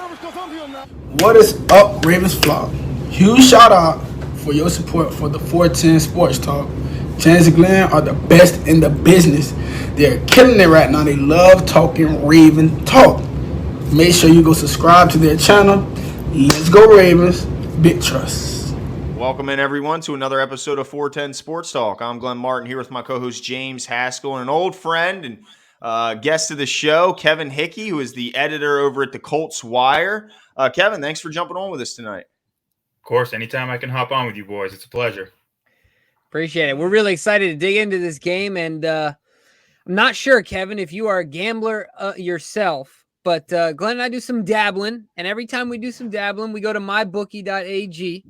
What is up, Ravens flock? Huge shout out for your support for the 410 Sports Talk. Chance and Glenn are the best in the business. They're killing it right now. They love talking Raven talk. Make sure you go subscribe to their channel. Let's go Ravens. Big trust. Welcome in, everyone, to another episode of 410 Sports Talk. I'm Glenn Martin here with my co-host James Haskell and an old friend and guest of the show, Kevin Hickey, who is the editor over at the Colts Wire. Kevin, thanks for jumping on with us tonight. Of course, anytime I can hop on with you boys, it's a pleasure. Appreciate it. We're really excited to dig into this game, and I'm not sure, Kevin, if you are a gambler yourself, but Glenn and I do some dabbling, and every time we do some dabbling, we go to mybookie.ag.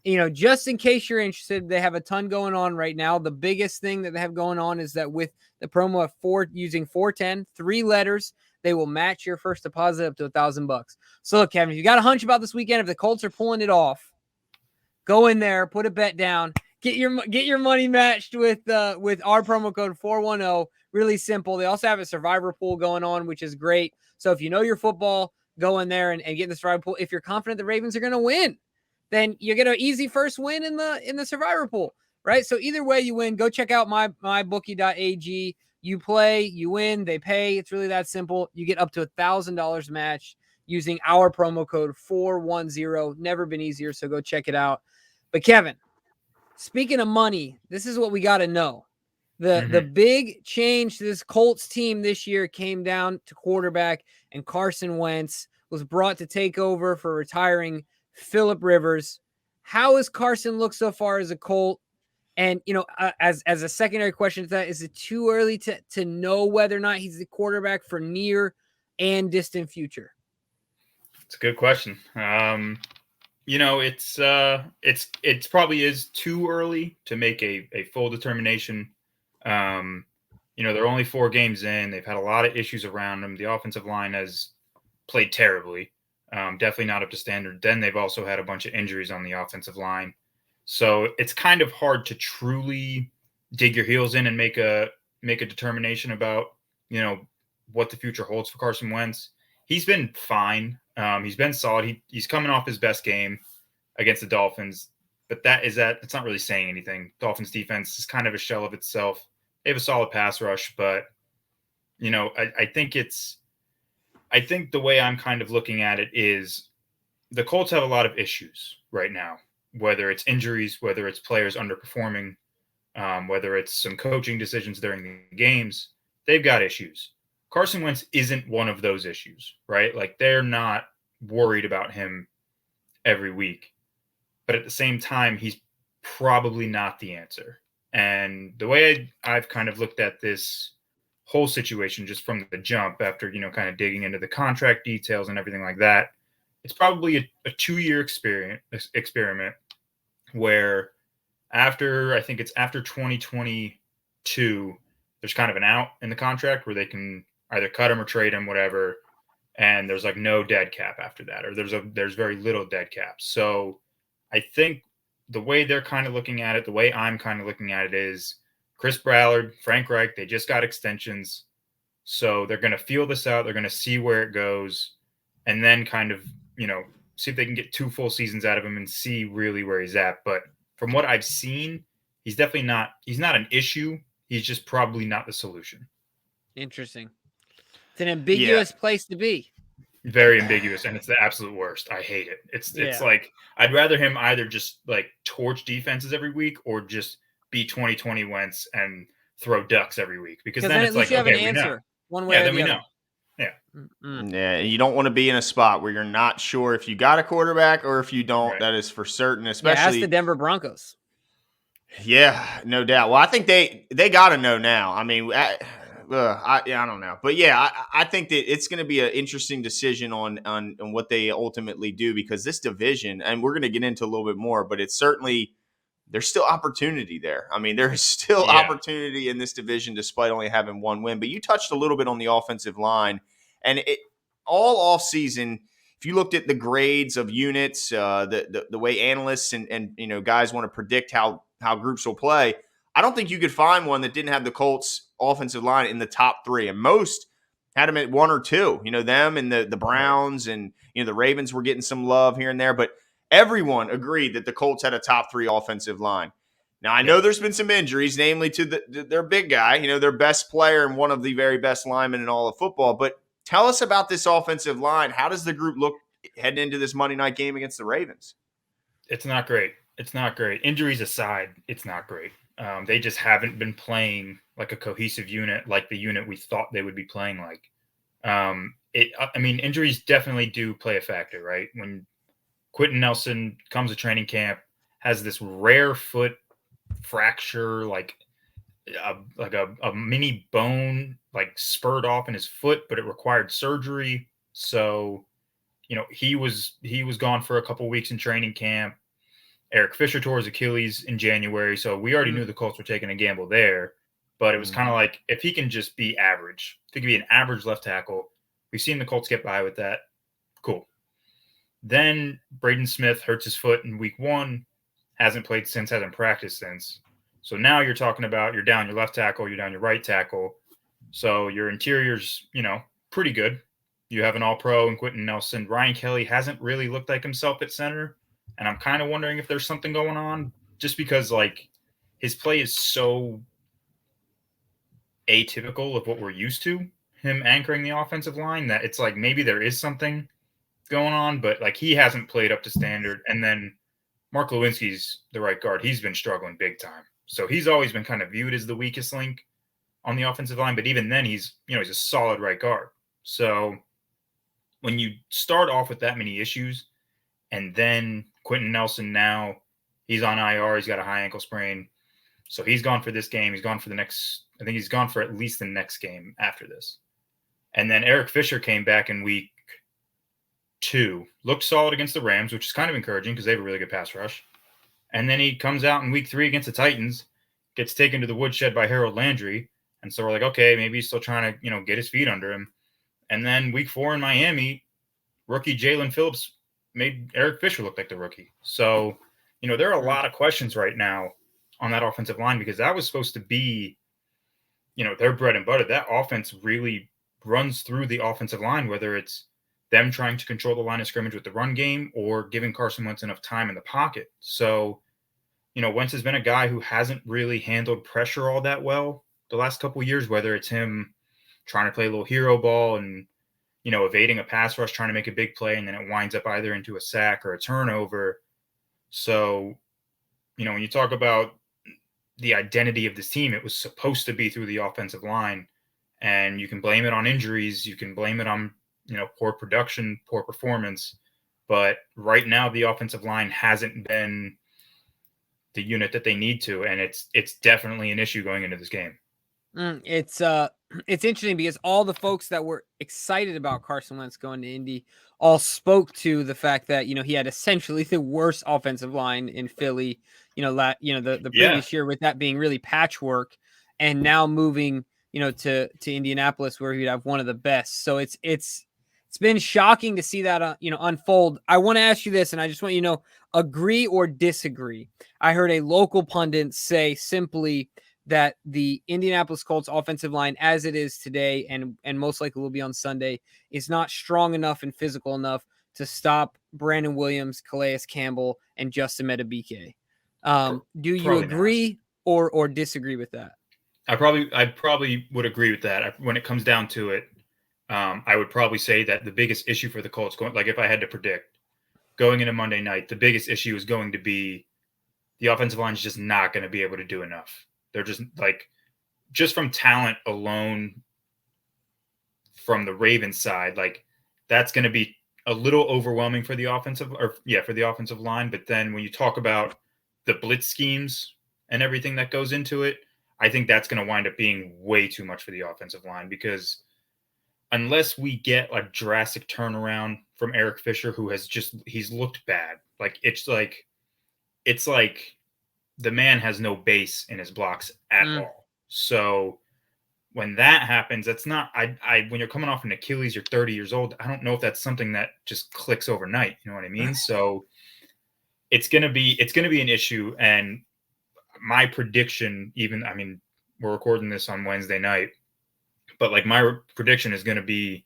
You know, just in case you're interested, they have a ton going on right now. The biggest thing that they have going on is that with the promo of using 410, 3 letters, they will match your first deposit up to $1,000. So look, Kevin, if you got a hunch about this weekend, if the Colts are pulling it off, go in there, put a bet down, get your money matched with our promo code 410. Really simple. They also have a survivor pool going on, which is great. So if you know your football, go in there and get in the survivor pool. If you're confident the Ravens are going to win, then you get an easy first win in the survivor pool, right? So either way you win, go check out mybookie.ag. You play, you win, they pay. It's really that simple. You get up to $1,000 matched using our promo code 410. Never been easier, so go check it out. But Kevin, speaking of money, this is what we got to know. The big change to this Colts team this year came down to quarterback, and Carson Wentz was brought to take over for retiring Phillip Rivers. How has Carson looked so far as a Colt? And, you know, as a secondary question to that, is it too early to know whether or not he's the quarterback for near and distant future? It's a good question. You know, it's probably is too early to make a full determination. You know, they're only 4 games in. They've had a lot of issues around them. The offensive line has played terribly. Definitely not up to standard. Then they've also had a bunch of injuries on the offensive line. So it's kind of hard to truly dig your heels in and make a determination about, you know, what the future holds for Carson Wentz. He's been fine. He's been solid. He's coming off his best game against the Dolphins, but it's not really saying anything. Dolphins defense is kind of a shell of itself. They have a solid pass rush, but you know, I think the way I'm kind of looking at it is the Colts have a lot of issues right now, whether it's injuries, whether it's players underperforming, whether it's some coaching decisions during the games. They've got issues. Carson Wentz isn't one of those issues, right? Like, they're not worried about him every week. But at the same time, he's probably not the answer. And the way I've kind of looked at this whole situation just from the jump after, you know, kind of digging into the contract details and everything like that, it's probably a 2-year experiment where after 2022, there's kind of an out in the contract where they can either cut him or trade him, whatever. And there's like no dead cap after that, or there's very little dead cap. So I think the way they're kind of looking at it, the way I'm kind of looking at it is Chris Ballard, Frank Reich, they just got extensions. So they're going to feel this out. They're going to see where it goes and then kind of, you know, see if they can get 2 full seasons out of him and see really where he's at. But from what I've seen, he's not an issue. He's just probably not the solution. Interesting. It's an ambiguous place to be. Very ambiguous, and it's the absolute worst. I hate it. It's like I'd rather him either just like torch defenses every week or just be 2020 Wentz and throw ducks every week, because then it's like, you have okay, an answer we know. one way or then the we other. know. Yeah. Yeah, you don't want to be in a spot where you're not sure if you got a quarterback or if you don't. Right. That is for certain, especially ask the Denver Broncos. Yeah, no doubt. Well, I think they got to know now. I mean, I don't know, but yeah, I think that it's going to be an interesting decision on what they ultimately do, because this division, and we're going to get into a little bit more, but it's certainly, there's still opportunity there. I mean, there's still opportunity in this division despite only having 1 win. But you touched a little bit on the offensive line, and all off season, if you looked at the grades of units, the way analysts and you know, guys want to predict how groups will play, I don't think you could find one that didn't have the Colts offensive line in the top 3. And most had them at 1 or 2. Them and the Browns and the Ravens were getting some love here and there, but everyone agreed that the Colts had a top 3 offensive line. Now, I know there's been some injuries, namely to their big guy, their best player and one of the very best linemen in all of football. But tell us about this offensive line. How does the group look heading into this Monday night game against the Ravens? It's not great. It's not great. Injuries aside, it's not great. They just haven't been playing like a cohesive unit, like the unit we thought they would be playing like. Injuries definitely do play a factor, right? When Quentin Nelson comes to training camp, has this rare foot fracture, like a mini bone, like spurred off in his foot, but it required surgery. So, he was gone for a couple weeks in training camp. Eric Fisher tore his Achilles in January, so we already knew the Colts were taking a gamble there. But it was kind of like, if he can just be average, if he can be an average left tackle, we've seen the Colts get by with that. Cool. Then Braden Smith hurts his foot in week 1, hasn't played since, hasn't practiced since. So now you're talking about you're down your left tackle, you're down your right tackle. So your interior's, pretty good. You have an all-pro in Quentin Nelson. Ryan Kelly hasn't really looked like himself at center. And I'm kind of wondering if there's something going on, just because like his play is so atypical of what we're used to, him anchoring the offensive line, that it's like maybe there is something going on, but like he hasn't played up to standard. And then Mark Lewinsky's the right guard. He's been struggling big time. So he's always been kind of viewed as the weakest link on the offensive line. But even then, he's a solid right guard. So when you start off with that many issues, and then Quentin Nelson now, he's on IR. He's got a high ankle sprain. So he's gone for this game. He's gone for the next – I think he's gone for at least the next game after this. And then Eric Fisher came back in week 2. Looked solid against the Rams, which is kind of encouraging because they have a really good pass rush. And then he comes out in week 3 against the Titans, gets taken to the woodshed by Harold Landry. And so we're like, okay, maybe he's still trying to, get his feet under him. And then week 4 in Miami, rookie Jalen Phillips made Eric Fisher look like the rookie. So, there are a lot of questions right now on that offensive line, because that was supposed to be, their bread and butter. That offense really runs through the offensive line, whether it's them trying to control the line of scrimmage with the run game or giving Carson Wentz enough time in the pocket. So, Wentz has been a guy who hasn't really handled pressure all that well the last couple of years, whether it's him trying to play a little hero ball and, evading a pass rush, trying to make a big play, and then it winds up either into a sack or a turnover. So, when you talk about the identity of this team, it was supposed to be through the offensive line, and you can blame it on injuries. You can blame it on, poor production, poor performance. But right now, the offensive line hasn't been the unit that they need to, and it's definitely an issue going into this game. It's interesting because all the folks that were excited about Carson Wentz going to Indy all spoke to the fact that, he had essentially the worst offensive line in Philly, the previous year, with that being really patchwork, and now moving, to Indianapolis, where he'd have one of the best. So it's been shocking to see that, unfold. I want to ask you this, and I just want you to know, agree or disagree. I heard a local pundit say simply that the Indianapolis Colts offensive line, as it is today, and most likely will be on Sunday, is not strong enough and physical enough to stop Brandon Williams, Calais Campbell, and Justin Madubuike. Do you agree or disagree with that? I probably would agree with that. When it comes down to it, I would probably say that the biggest issue for the Colts, if I had to predict, going into Monday night, the biggest issue is going to be the offensive line is just not going to be able to do enough. They're just from talent alone, from the Ravens side, that's going to be a little overwhelming for the offensive line. But then when you talk about the blitz schemes and everything that goes into it, I think that's going to wind up being way too much for the offensive line, because unless we get a drastic turnaround from Eric Fisher, who he's looked bad. It's like the man has no base in his blocks at all. So when that happens, that's not, when you're coming off an Achilles, you're 30 years old. I don't know if that's something that just clicks overnight. You know what I mean? So it's going to be an issue. And my prediction, we're recording this on Wednesday night, But like my prediction is going to be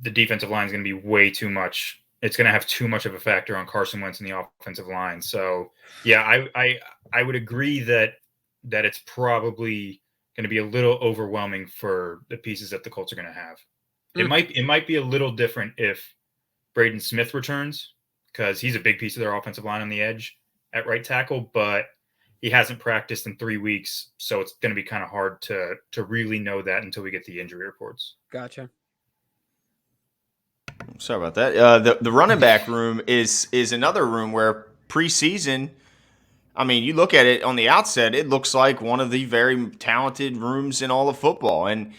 the defensive line is going to be way too much. It's going to have too much of a factor on Carson Wentz and the offensive line. So yeah, I would agree that it's probably going to be a little overwhelming for the pieces that the Colts are going to have. It might be a little different if Braden Smith returns, because he's a big piece of their offensive line on the edge at right tackle, but he hasn't practiced in 3 weeks, so it's going to be kind of hard to really know that until we get the injury reports. Gotcha. Sorry about that. The running back room is another room where preseason, I mean, you look at it on the outset, it looks like one of the very talented rooms in all of football. And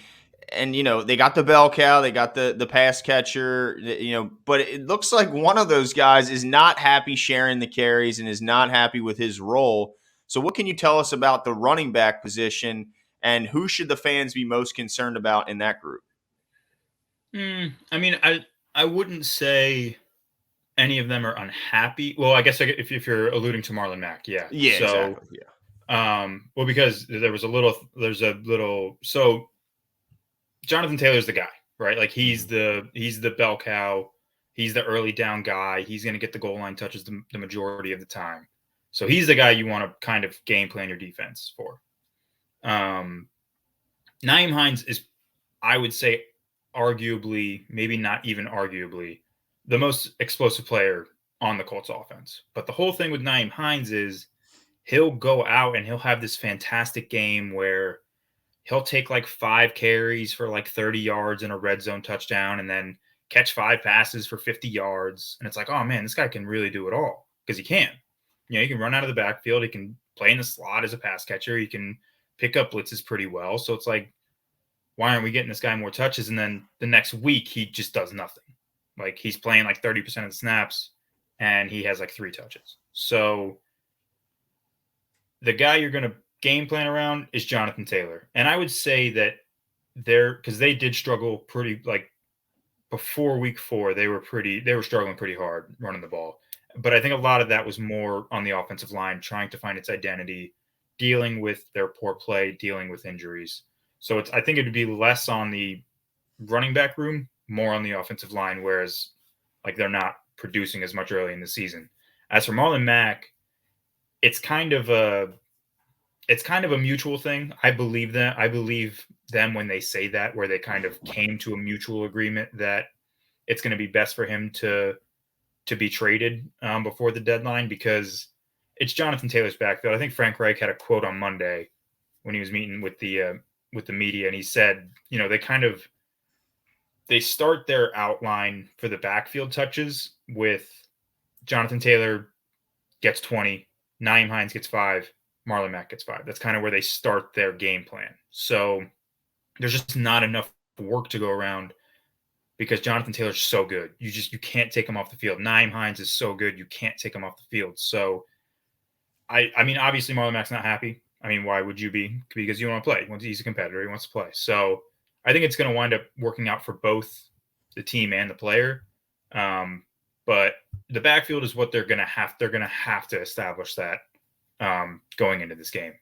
you know, they got the bell cow, they got the pass catcher, you know, but it looks like one of those guys is not happy sharing the carries and is not happy with his role. So what can you tell us about the running back position, and who should the fans be most concerned about in that group? I mean, I wouldn't say any of them are unhappy. Well, I guess if you're alluding to Marlon Mack, yeah. Yeah, so, exactly. Yeah. Well, because there's a little. So Jonathan Taylor's the guy, right? Like he's the bell cow. He's the early down guy. He's going to get the goal line touches the majority of the time. So he's the guy you want to kind of game plan your defense for. Nyheim Hines is, I would say, arguably, maybe not even arguably, the most explosive player on the Colts offense. But the whole thing with Nyheim Hines is he'll go out and he'll have this fantastic game where he'll take like 5 carries for like 30 yards and a red zone touchdown, and then catch 5 passes for 50 yards. And it's like, oh man, this guy can really do it all, because he can. You know, he can run out of the backfield. He can play in the slot as a pass catcher. He can pick up blitzes pretty well. So it's like, why aren't we getting this guy more touches? And then the next week, he just does nothing. Like he's playing like 30% of the snaps and he has like 3 touches. So the guy you're going to game plan around is Jonathan Taylor. And I would say that because they did struggle pretty, like before week 4, they were struggling pretty hard running the ball. But I think a lot of that was more on the offensive line, trying to find its identity, dealing with their poor play, dealing with injuries. So I think it would be less on the running back room, more on the offensive line, whereas like they're not producing as much early in the season. As for Marlon Mack, it's kind of a mutual thing. I believe them when they say that, where they kind of came to a mutual agreement that it's going to be best for him to be traded before the deadline, because it's Jonathan Taylor's backfield. I think Frank Reich had a quote on Monday when he was meeting with the media, and he said, you know, they start their outline for the backfield touches with Jonathan Taylor gets 20, Nyheim Hines gets 5, Marlon Mack gets 5. That's kind of where they start their game plan. So there's just not enough work to go around, because Jonathan Taylor's so good. You can't take him off the field. Nyheim Hines is so good. You can't take him off the field. So I mean, obviously Marlon Mack's not happy. I mean, why would you be? Because you want to play. He's a competitor. He wants to play. So I think it's going to wind up working out for both the team and the player. But the backfield is what they're going to have to establish that going into this game.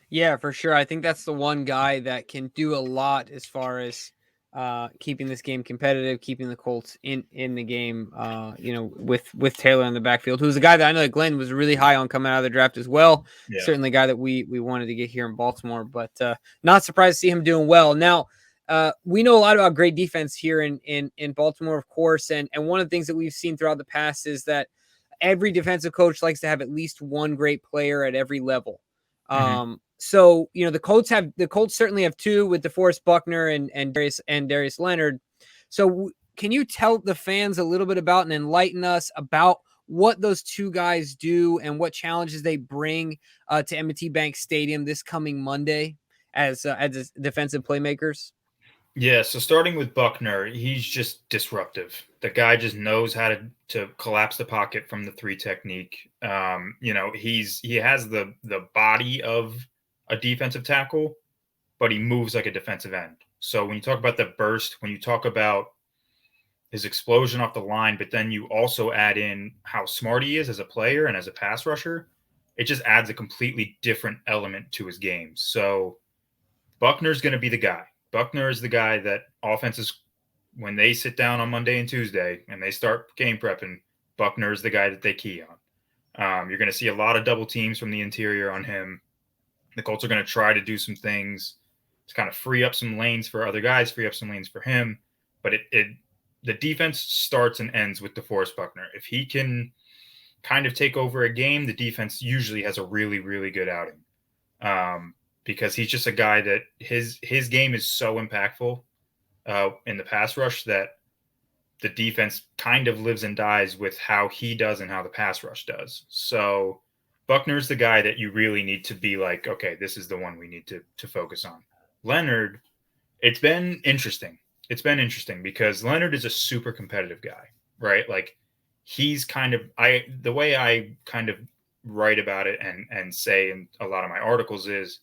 Yeah, for sure. I think that's the one guy that can do a lot as far as keeping this game competitive, keeping the Colts in the game, you know, with Taylor in the backfield, who's a guy that I know that Glenn was really high on coming out of the draft as well. Yeah. Certainly a guy that we wanted to get here in Baltimore, but not surprised to see him doing well. Now, we know a lot about great defense here in Baltimore, of course, and one of the things that we've seen throughout the past is that every defensive coach likes to have at least one great player at every level. Mm-hmm. So, you know, the Colts certainly have 2 with DeForest Buckner and Darius Leonard. So can you tell the fans a little bit about and enlighten us about what those 2 guys do and what challenges they bring to M&T Bank Stadium this coming Monday as defensive playmakers? Yeah, so starting with Buckner, he's just disruptive. The guy just knows how to collapse the pocket from the 3 technique. You know, he has the body of a defensive tackle, but he moves like a defensive end. So when you talk about the burst, when you talk about his explosion off the line, but then you also add in how smart he is as a player and as a pass rusher, it just adds a completely different element to his game. So Buckner's going to be the guy. Buckner is the guy that offenses, when they sit down on Monday and Tuesday and they start game prepping, Buckner is the guy that they key on. You're going to see a lot of double teams from the interior on him. The Colts are going to try to do some things to kind of free up some lanes for other guys, free up some lanes for him. But the defense starts and ends with DeForest Buckner. If he can kind of take over a game, the defense usually has a really, really good outing. Because he's just a guy that his game is so impactful in the pass rush that the defense kind of lives and dies with how he does and how the pass rush does. So Buckner's the guy that you really need to be like, okay, this is the one we need to focus on. Leonard, it's been interesting. It's been interesting because Leonard is a super competitive guy, right? Like he's kind of, the way I kind of write about it and say in a lot of my articles is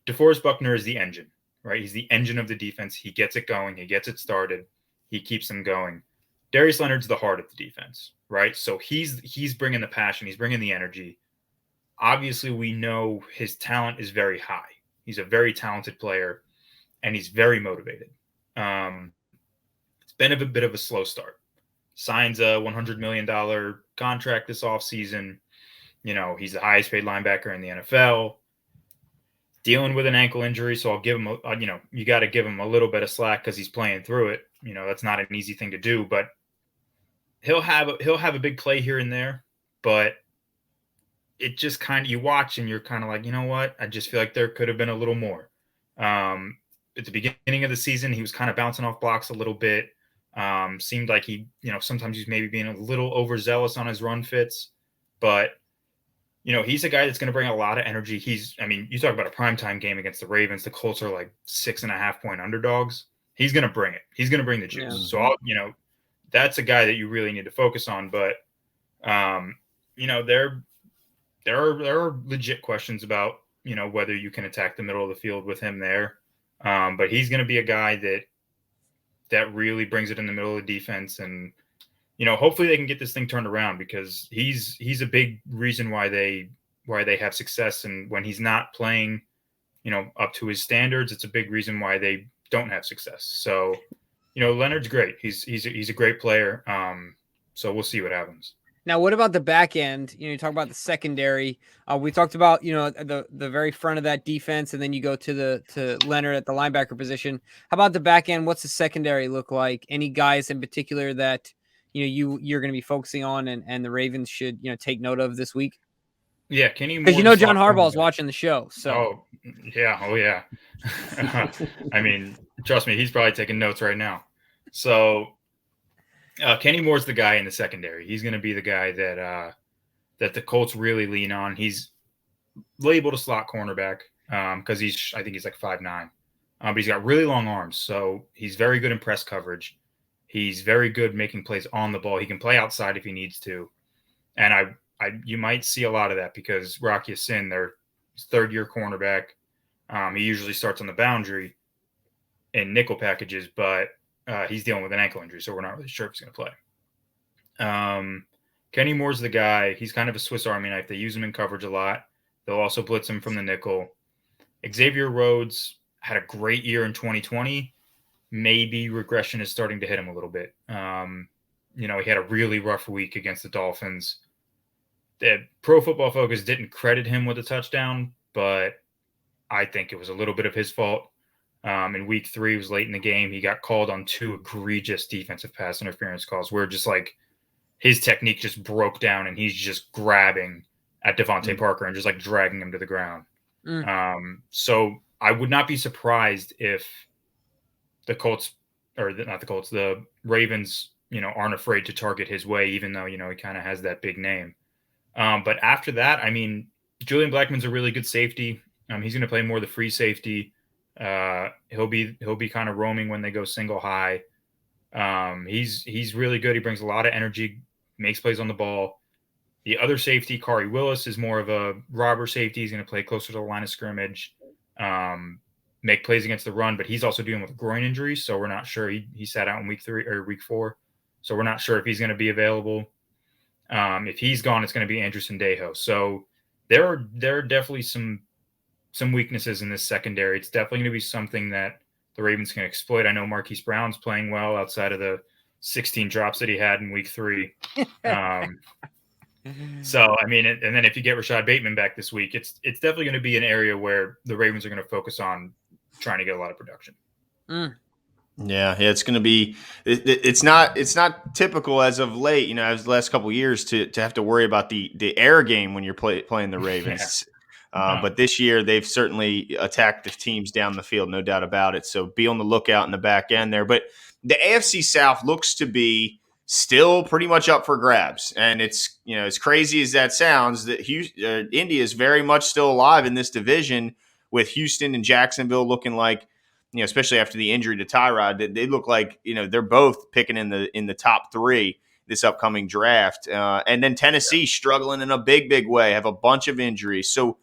DeForest Buckner is the engine, right? He's the engine of the defense. He gets it going. He gets it started. He keeps them going. Darius Leonard's the heart of the defense, right? So he's bringing the passion. He's bringing the energy. Obviously, we know his talent is very high. He's a very talented player, and he's very motivated. It's been a bit of a slow start. Signs a $100 million contract this offseason. You know, he's the highest paid linebacker in the NFL. Dealing with an ankle injury, so I'll give him, you got to give him a little bit of slack because he's playing through it. You know, that's not an easy thing to do, but he'll have a big play here and there. But it just kind of, you watch and you're kind of like, you know what? I just feel like there could have been a little more. At the beginning of the season, he was kind of bouncing off blocks a little bit. Seemed like he, sometimes he's maybe being a little overzealous on his run fits, but he's a guy that's going to bring a lot of energy. You talk about a primetime game against the Ravens. The Colts are like 6.5-point underdogs. He's going to bring it. He's going to bring the juice. Yeah. So, that's a guy that you really need to focus on. But, there are legit questions about, whether you can attack the middle of the field with him there. But he's going to be a guy that really brings it in the middle of the defense. And, hopefully they can get this thing turned around because he's a big reason why they have success. And when he's not playing, up to his standards, it's a big reason why they don't have success. So, Leonard's great. He's a great player. So we'll see what happens. Now, what about the back end? You talk about the secondary. We talked about, the very front of that defense, and then you go to Leonard at the linebacker position. How about the back end? What's the secondary look like? Any guys in particular that you're going to be focusing on and the Ravens should take note of this week? Yeah, Kenny Moore. Because John Harbaugh's watching the show. So oh yeah. Trust me, he's probably taking notes right now. So Kenny Moore's the guy in the secondary. He's going to be the guy that the Colts really lean on. He's labeled a slot cornerback because I think he's like 5'9", but he's got really long arms. So he's very good in press coverage. He's very good making plays on the ball. He can play outside if he needs to. And you might see a lot of that because Rock Ya-Sin, their third-year cornerback, he usually starts on the boundary in nickel packages, but he's dealing with an ankle injury, so we're not really sure if he's going to play. Kenny Moore's the guy. He's kind of a Swiss Army knife. They use him in coverage a lot. They'll also blitz him from the nickel. Xavier Rhodes had a great year in 2020. Maybe regression is starting to hit him a little bit. He had a really rough week against the Dolphins. The Pro Football Focus didn't credit him with a touchdown, but I think it was a little bit of his fault. In week 3, it was late in the game. He got called on 2 egregious defensive pass interference calls where just like his technique just broke down and he's just grabbing at Devontae Parker and just like dragging him to the ground. So I would not be surprised if the Colts, or not the Colts, the Ravens, aren't afraid to target his way, even though, he kind of has that big name. But after that, Julian Blackmon's a really good safety. He's going to play more the free safety. He'll be kind of roaming when they go single high. He's really good. He brings a lot of energy, makes plays on the ball. The other safety, Kari Willis, is more of a robber safety. He's going to play closer to the line of scrimmage, make plays against the run, but he's also dealing with a groin injury, so we're not sure. He sat out in week 3 or week 4, so we're not sure if he's going to be available. If he's gone, it's going to be Andrew Sendejo. So there are definitely some weaknesses in this secondary. It's definitely going to be something that the Ravens can exploit. I know Marquise Brown's playing well outside of the 16 drops that he had in week 3. So, I mean, and then if you get Rashad Bateman back this week, it's definitely going to be an area where the Ravens are going to focus on trying to get a lot of production. Yeah, it's going to be. It's not typical as of late. As the last couple of years to have to worry about the air game when you're playing the Ravens. But this year they've certainly attacked the teams down the field, no doubt about it. So be on the lookout in the back end there. But the AFC South looks to be still pretty much up for grabs, and it's as crazy as that sounds, that Indy is very much still alive in this division, with Houston and Jacksonville looking like, especially after the injury to Tyrod, they look like they're both picking in the top 3 this upcoming draft, and then Tennessee struggling in a big way, have a bunch of injuries. So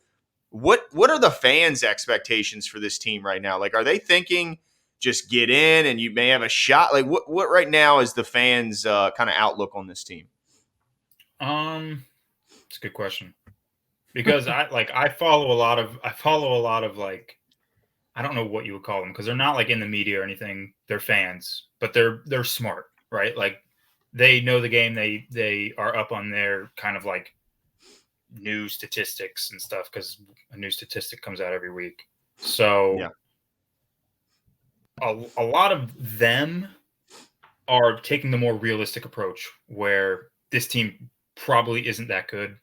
what are the fans' expectations for this team right now? Like, are they thinking just get in and you may have a shot? Like, what right now is the fans' kind of outlook on this team? It's a good question, because I follow a lot of like, I don't know what you would call them, because they're not like in the media or anything. They're fans, but they're smart, right? Like, they know the game. They are up on their kind of like new statistics and stuff, because a new statistic comes out every week. So yeah. A lot of them are taking the more realistic approach, where this team probably isn't that good,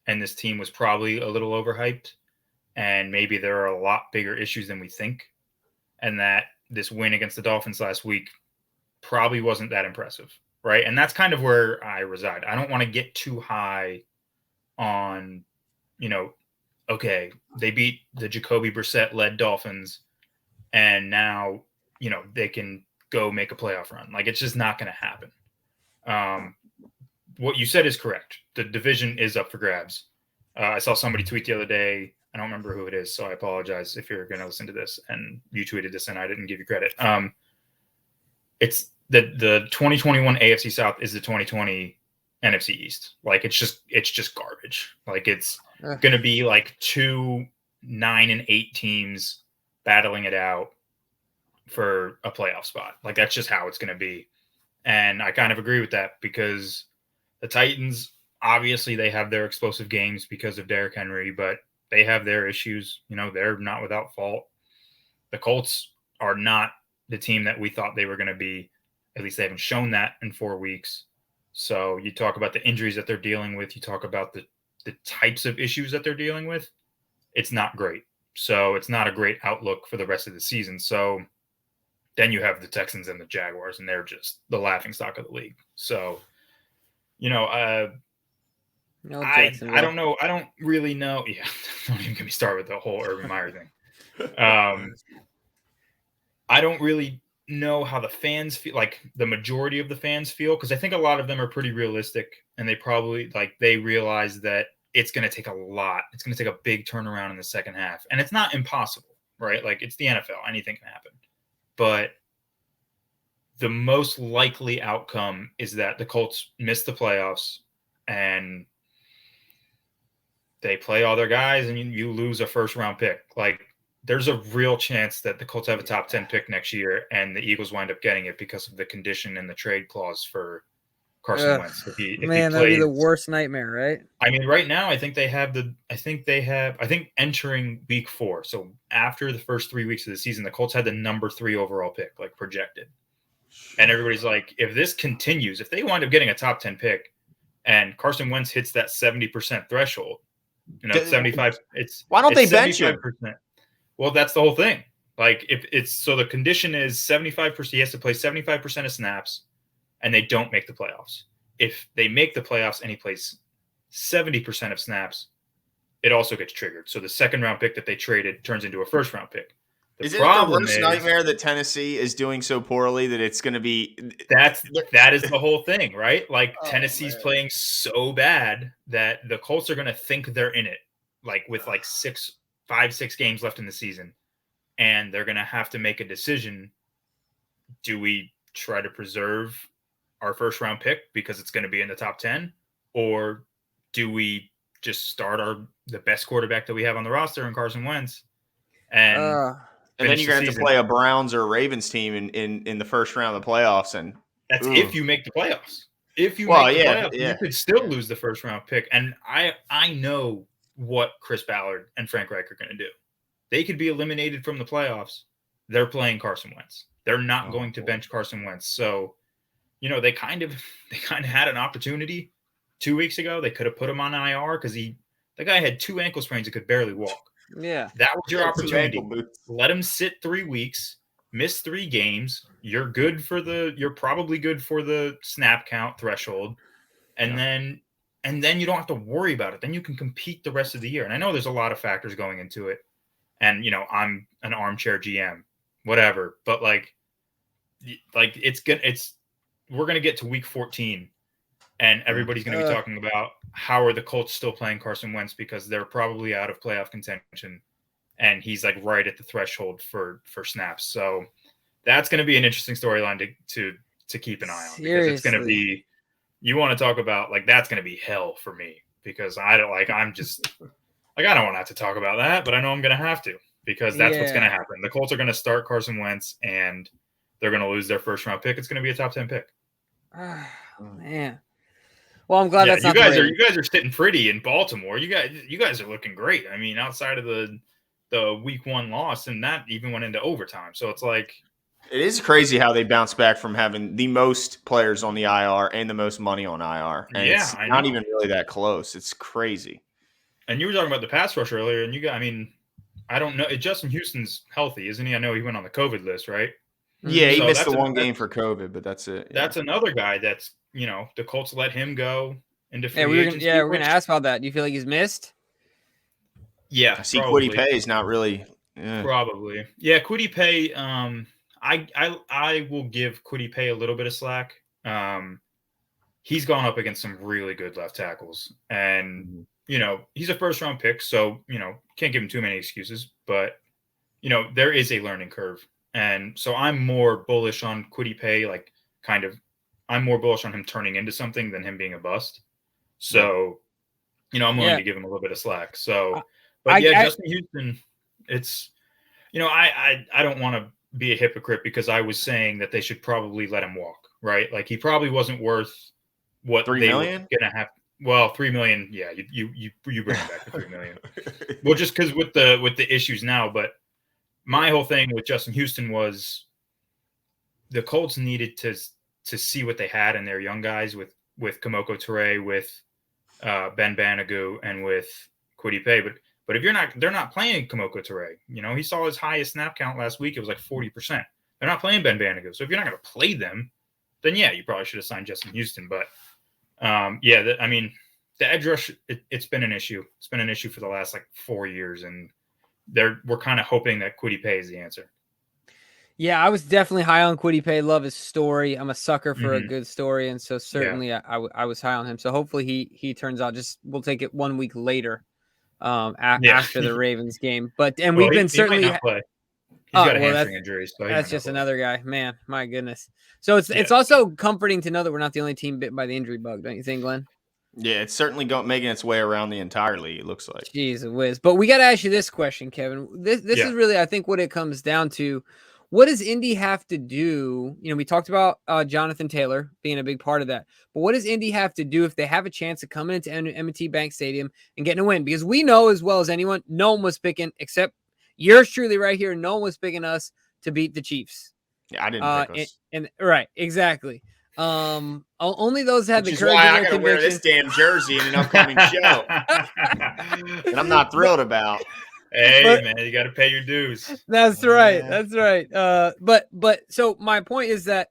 and this team was probably a little overhyped, and maybe there are a lot bigger issues than we think, and that this win against the Dolphins last week probably wasn't that impressive, right? And that's kind of where I reside. I don't want to get too high on, okay, they beat the Jacoby Brissett-led Dolphins, and now they can go make a playoff run. Like, it's just not going to happen. What you said is correct. The division is up for grabs. I saw somebody tweet the other day. I don't remember who it is, so I apologize if you're going to listen to this and you tweeted this and I didn't give you credit. It's the 2021 AFC South is the 2020 NFC East. Like, it's just garbage. Like, it's going to be like 2 9-8 teams battling it out for a playoff spot. Like, that's just how it's going to be. And I kind of agree with that, because the Titans, obviously they have their explosive games because of Derrick Henry, but they have their issues. They're not without fault. The Colts are not the team that we thought they were going to be. At least they haven't shown that in 4 weeks. So you talk about the injuries that they're dealing with. You talk about the types of issues that they're dealing with. It's not great. So it's not a great outlook for the rest of the season. So then you have the Texans and the Jaguars, and they're just the laughingstock of the league. So, I don't know. I don't really know. Yeah, don't even get me started with the whole Urban Meyer thing. I don't really know how the fans feel, like the majority of the fans feel, because I think a lot of them are pretty realistic, and they probably they realize that it's going to take a lot. It's going to take a big turnaround in the second half, and it's not impossible, right? Like, it's the NFL. Anything can happen. But the most likely outcome is that the Colts miss the playoffs and they play all their guys, and you lose a first-round pick. Like, there's a real chance that the Colts have a top 10 pick next year, and the Eagles wind up getting it because of the condition and the trade clause for Carson Wentz. If he that'd be the worst nightmare, right? I mean, right now, I think entering week 4. So after the first 3 weeks of the season, the Colts had the number 3 overall pick, like, projected. And everybody's like, if this continues, if they wind up getting a top 10 pick and Carson Wentz hits that 70% threshold, 75, why don't they bench him? Well, that's the whole thing. Like, if it's so the condition is 75%, he has to play 75% of snaps, and they don't make the playoffs. If they make the playoffs and he plays 70% of snaps, it also gets triggered. So the second round pick that they traded turns into a first round pick. Is it the worst nightmare that Tennessee is doing so poorly that it's going to be? That is the whole thing, right? Like, Tennessee's playing so bad that the Colts are going to think they're in it, like, with like 5-6 games left in the season, and they're going to have to make a decision. Do we try to preserve our first round pick because it's going to be in the top 10, or do we just start the best quarterback that we have on the roster in Carson Wentz? And And then you're going to have to play a Browns or a Ravens team in the first round of the playoffs. And that's if you make the playoffs. If you make the playoffs, you could still lose the first round pick. And I know what Chris Ballard and Frank Reich are going to do. They could be eliminated from the playoffs. They're playing Carson Wentz. They're not going to bench Carson Wentz. So, they kind of had an opportunity 2 weeks ago. They could have put him on IR because the guy had 2 ankle sprains and could barely walk. Yeah. That was your opportunity. Let him sit 3 weeks, miss 3 games. You're probably good for the snap count threshold. And then you don't have to worry about it. Then you can compete the rest of the year. And I know there's a lot of factors going into it. And, I'm an armchair GM, whatever. But we're going to get to week 14 and everybody's going to be talking about how are the Colts still playing Carson Wentz because they're probably out of playoff contention and he's right at the threshold for snaps. So that's going to be an interesting storyline to keep an eye on. Seriously. Because it's going to be, you want to talk about that's going to be hell for me because I don't want to have to talk about that, but I know I'm going to have to because that's what's going to happen. The Colts are going to start Carson Wentz and they're going to lose their first round pick. It's going to be a top 10 pick. Oh, man. Well, I'm glad that's not you guys are sitting pretty in Baltimore. You guys are looking great. I mean, outside of the week 1 loss, and that even went into overtime. So it's it is crazy how they bounce back from having the most players on the IR and the most money on IR. And it's not even really that close. It's crazy. And you were talking about the pass rush earlier, and I don't know. Justin Houston's healthy, isn't he? I know he went on the COVID list, right? Yeah, he missed the one game for COVID, but that's it. Yeah. That's another guy that's, the Colts let him go into free agency. We're going to ask about that. Do you feel like he's missed? Yeah, I see Kwity Paye is not really. Yeah. Probably. Yeah, Kwity Paye, I will give Kwity Paye a little bit of slack. He's gone up against some really good left tackles. And, he's a first-round pick, so, can't give him too many excuses. But, there is a learning curve. And so I'm more bullish on Kwity Paye, I'm more bullish on him turning into something than him being a bust. So, I'm willing to give him a little bit of slack. So, Justin Houston, it's, I don't want to be a hypocrite because I was saying that they should probably let him walk, right? He probably wasn't worth what $3 million? Were going to have. Well, $3 million. Yeah, you bring him back to $3 million. Well, just because with the issues now, but my whole thing with Justin Houston was the Colts needed to see what they had in their young guys with Kamoko Toure, with Ben Banogu, and with Kwity Paye. But if they're not playing Kamoko Toure. He saw his highest snap count last week. It was 40%. They're not playing Ben Banogu. So if you're not going to play them, then you probably should have signed Justin Houston. But the edge rush, it's been an issue. It's been an issue for the last 4 years, and we're kind of hoping that Kwity Paye is the answer. Yeah, I was definitely high on Kwity Paye. Love his story. I'm a sucker for a good story, and so certainly I was high on him. So hopefully he turns out. We'll take it 1 week later, after the Ravens game. But we've been certainly. He might not play. He's got a hamstring injury, so that's just another guy. Man, my goodness. So it's also comforting to know that we're not the only team bit by the injury bug, don't you think, Glenn? Yeah, it's certainly making its way around the entire league, it looks like. Jeez whiz. But we got to ask you this question, Kevin. This is really, I think, what it comes down to. What does Indy have to do? We talked about Jonathan Taylor being a big part of that. But what does Indy have to do if they have a chance of coming into M&T Bank Stadium and getting a win? Because we know as well as anyone, no one was picking, except yours truly right here, no one was picking us to beat the Chiefs. Yeah, I didn't pick us. And right, exactly. Only those that had the courage. Why I gotta wear this damn jersey in an upcoming show. And I'm not thrilled about. Hey, man, you got to pay your dues. That's right. That's right. But so my point is that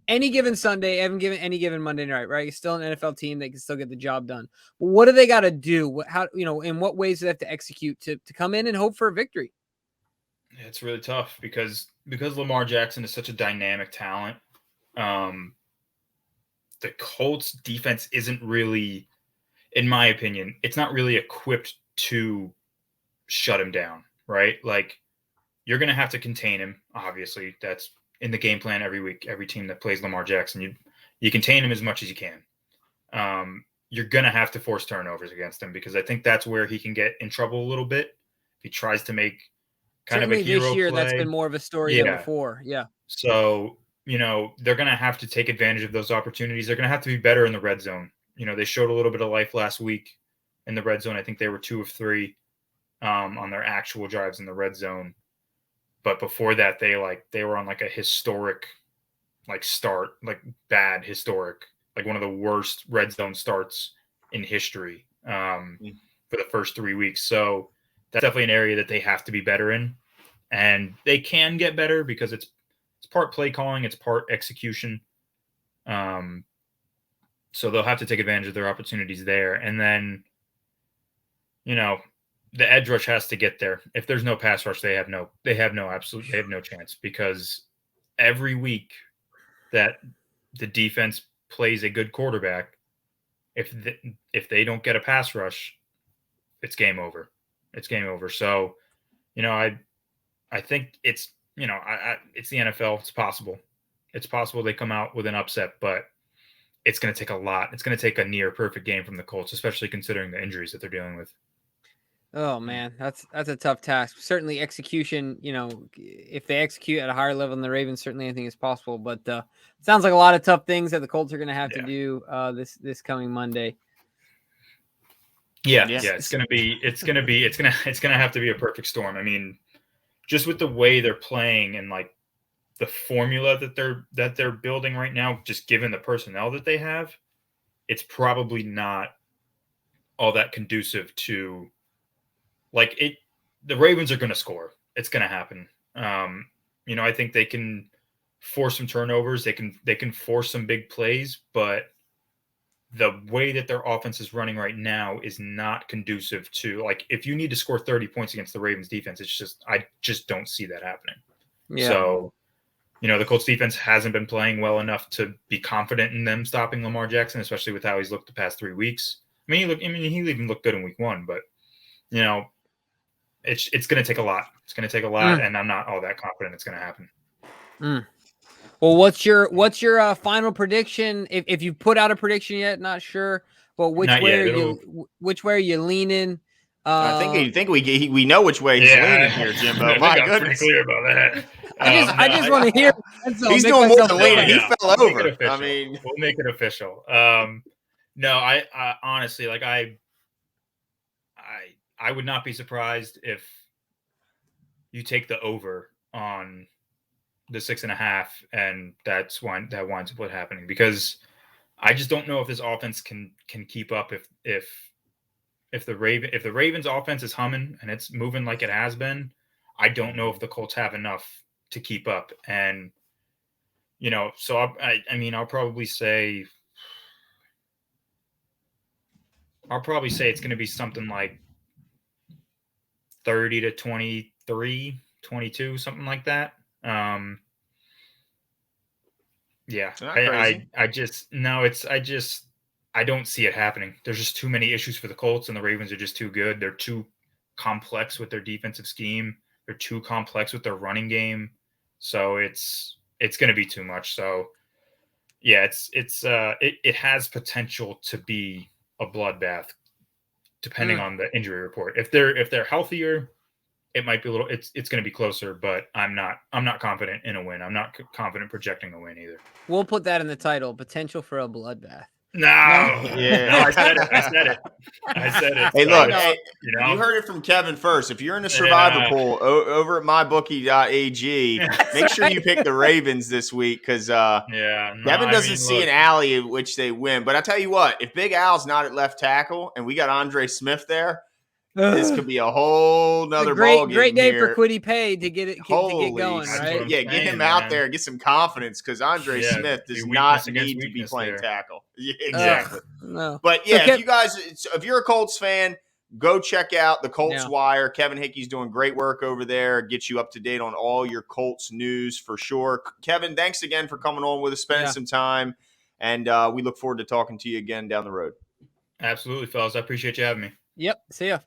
any given Sunday, any given Monday night, right? You're still an NFL team. They can still get the job done. But what do they got to do? In what ways do they have to execute to come in and hope for a victory? It's really tough because Lamar Jackson is such a dynamic talent. The Colts defense isn't really, in my opinion, it's not really equipped to shut him down, right? You're going to have to contain him. Obviously, that's in the game plan every week. Every team that plays Lamar Jackson, you contain him as much as you can. You're going to have to force turnovers against him because I think that's where he can get in trouble a little bit. If he tries to make kind Certainly of a hero this year, play. that's been more of a story than before. Yeah. So, they're going to have to take advantage of those opportunities. They're going to have to be better in the red zone. They showed a little bit of life last week in the red zone. I think they were 2 of 3 on their actual drives in the red zone. But before that, they were on like a historic start, bad historic, one of the worst red zone starts in history for the first 3 weeks. So that's definitely an area that they have to be better in. And they can get better because it's part play calling, it's part execution. So they'll have to take advantage of their opportunities there. And then, the edge rush has to get there. If there's no pass rush, they have no chance, because every week that the defense plays a good quarterback, if they don't get a pass rush, it's game over. It's game over. So, I think it's, it's the NFL. It's possible. It's possible they come out with an upset, but it's going to take a lot. It's going to take a near perfect game from the Colts, especially considering the injuries that they're dealing with. Oh man, that's a tough task. Certainly execution, if they execute at a higher level than the Ravens, certainly anything is possible. But sounds like a lot of tough things that the Colts are going to have to do this coming Monday. Yeah, it's going to have to be a perfect storm. I mean, just with the way they're playing and the formula that they're building right now, just given the personnel that they have, it's probably not all that conducive to the Ravens are going to score. It's going to happen. I think they can force some turnovers. They can force some big plays, but the way that their offense is running right now is not conducive to, if you need to score 30 points against the Ravens defense, I just don't see that happening. Yeah. So, the Colts defense hasn't been playing well enough to be confident in them stopping Lamar Jackson, especially with how he's looked the past 3 weeks. He even looked good in week 1, but it's going to take a lot. It's going to take a lot, and I'm not all that confident it's going to happen. Well, what's your final prediction? If you put out a prediction yet, not sure. But which way are you leaning? I think we know which way he's leaning here, Jimbo. My goodness, pretty clear about that. I just want to hear. He's doing more than leaning. He fell over. We'll make it official. No, I honestly, I would not be surprised if you take the over on the 6.5, and that winds up happening, because I just don't know if this offense can keep up. If the Ravens offense is humming and it's moving like it has been, I don't know if the Colts have enough to keep up. And so I'll probably say it's going to be something like 30 to 23, 22, something like that. I don't see it happening. There's just too many issues for the Colts, and the Ravens are just too good. They're too complex with their defensive scheme. They're too complex with their running game. So it's going to be too much. So yeah, it has potential to be a bloodbath, depending on the injury report. If they're healthier, it might be it's going to be closer, but I'm not confident in a win. I'm not confident projecting a win either. We'll put that in the title: potential for a bloodbath. No, I said it. Hey, look, you heard it from Kevin first. If you're in a survivor pool over at mybookie.ag, make sure you pick the Ravens this week, because Kevin doesn't see an alley in which they win. But I tell you what, if Big Al's not at left tackle and we got Andre Smith there, this could be a whole nother ballgame. Great day here for Quiddy Pay to get going, right? Yeah, get him out there, get some confidence, because Andre Smith does not need to be playing tackle. Yeah, exactly. No. But yeah, if you're a Colts fan, go check out the Colts Wire. Kevin Hickey's doing great work over there. Get you up to date on all your Colts news for sure. Kevin, thanks again for coming on with us, spending some time, and we look forward to talking to you again down the road. Absolutely, fellas. I appreciate you having me. Yep. See ya.